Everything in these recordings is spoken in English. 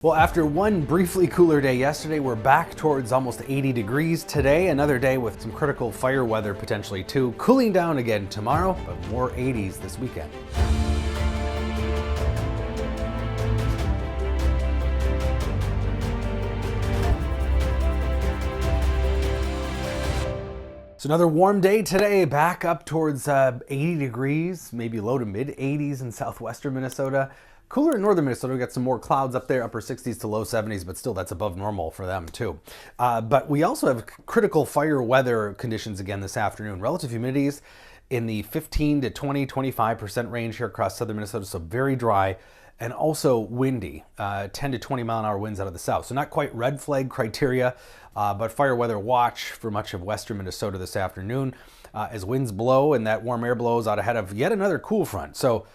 Well, after one briefly cooler day yesterday, we're back towards almost 80 degrees today. Another day with some critical fire weather potentially too. Cooling down again tomorrow, but more 80s this weekend. So another warm day today, back up towards 80 degrees, maybe low to mid 80s in southwestern Minnesota. Cooler in northern Minnesota, we got some more clouds up there, upper 60s to low 70s, but still that's above normal for them too. But we also have critical fire weather conditions again this afternoon. Relative humidities in the 15 to 20, 25% range here across southern Minnesota, so very dry and also windy, 10 to 20 mile an hour winds out of the south. So not quite red flag criteria, but fire weather watch for much of western Minnesota this afternoon as winds blow and that warm air blows out ahead of yet another cool front. So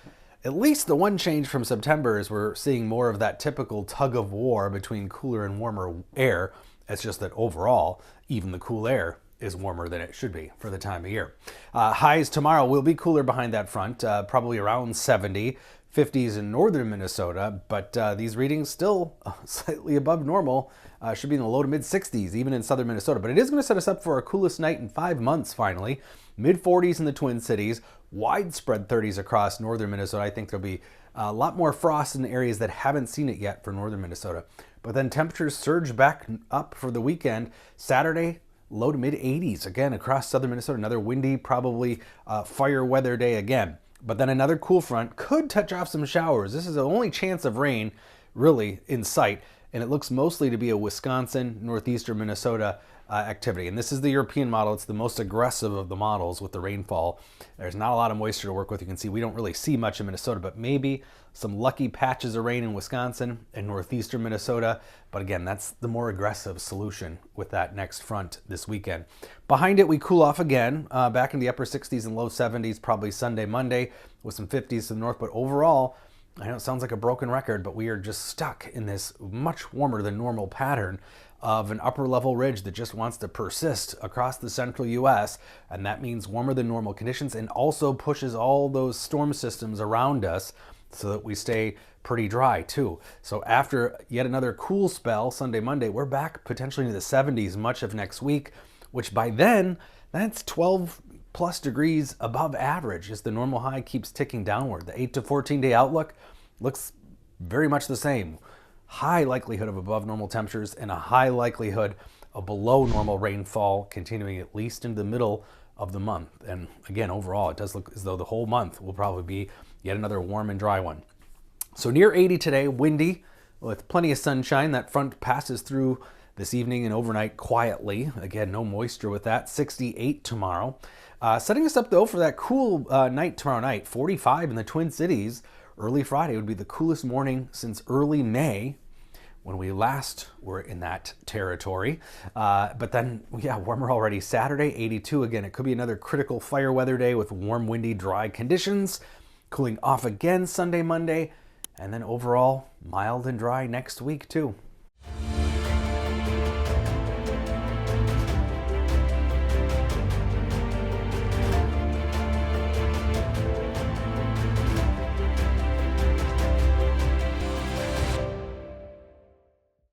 at least the one change from September is we're seeing more of that typical tug of war between cooler and warmer air. It's just that overall, even the cool air is warmer than it should be for the time of year. Highs tomorrow will be cooler behind that front, probably around 70, 50s in northern Minnesota, but these readings still slightly above normal. Should be in the low to mid 60s, even in southern Minnesota. But it is going to set us up for our coolest night in 5 months finally. Mid 40s in the Twin Cities, widespread 30s across northern Minnesota. I think there'll be a lot more frost in areas that haven't seen it yet for northern Minnesota. But then temperatures surge back up for the weekend. Saturday, low to mid 80s again across southern Minnesota. Another windy, probably fire weather day again. But then another cool front could touch off some showers. This is the only chance of rain really in sight. And it looks mostly to be a Wisconsin, northeastern Minnesota activity. And this is the European model. It's the most aggressive of the models with the rainfall. There's not a lot of moisture to work with. You can see we don't really see much in Minnesota, but maybe some lucky patches of rain in Wisconsin and northeastern Minnesota. But again, that's the more aggressive solution with that next front this weekend. Behind it, we cool off again, back in the upper 60s and low 70s, probably Sunday, Monday, with some 50s to the north. But overall, I know it sounds like a broken record, but we are just stuck in this much warmer than normal pattern of an upper level ridge that just wants to persist across the central U.S. And that means warmer than normal conditions and also pushes all those storm systems around us so that we stay pretty dry too. So after yet another cool spell, Sunday, Monday, we're back potentially into the 70s much of next week, which by then, that's 12 plus degrees above average as the normal high keeps ticking downward. The 8 to 14 day outlook looks very much the same. High likelihood of above normal temperatures and a high likelihood of below normal rainfall continuing at least into the middle of the month. And again, overall, it does look as though the whole month will probably be yet another warm and dry one. So near 80 today, windy with plenty of sunshine. That front passes through this evening and overnight quietly. Again, no moisture with that. 68 tomorrow. Setting us up though for that cool night tomorrow night, 45 in the Twin Cities. Early Friday would be the coolest morning since early May when we last were in that territory. But then, yeah, warmer already. Saturday, 82 again. It could be another critical fire weather day with warm, windy, dry conditions. Cooling off again Sunday, Monday. And then overall, mild and dry next week too.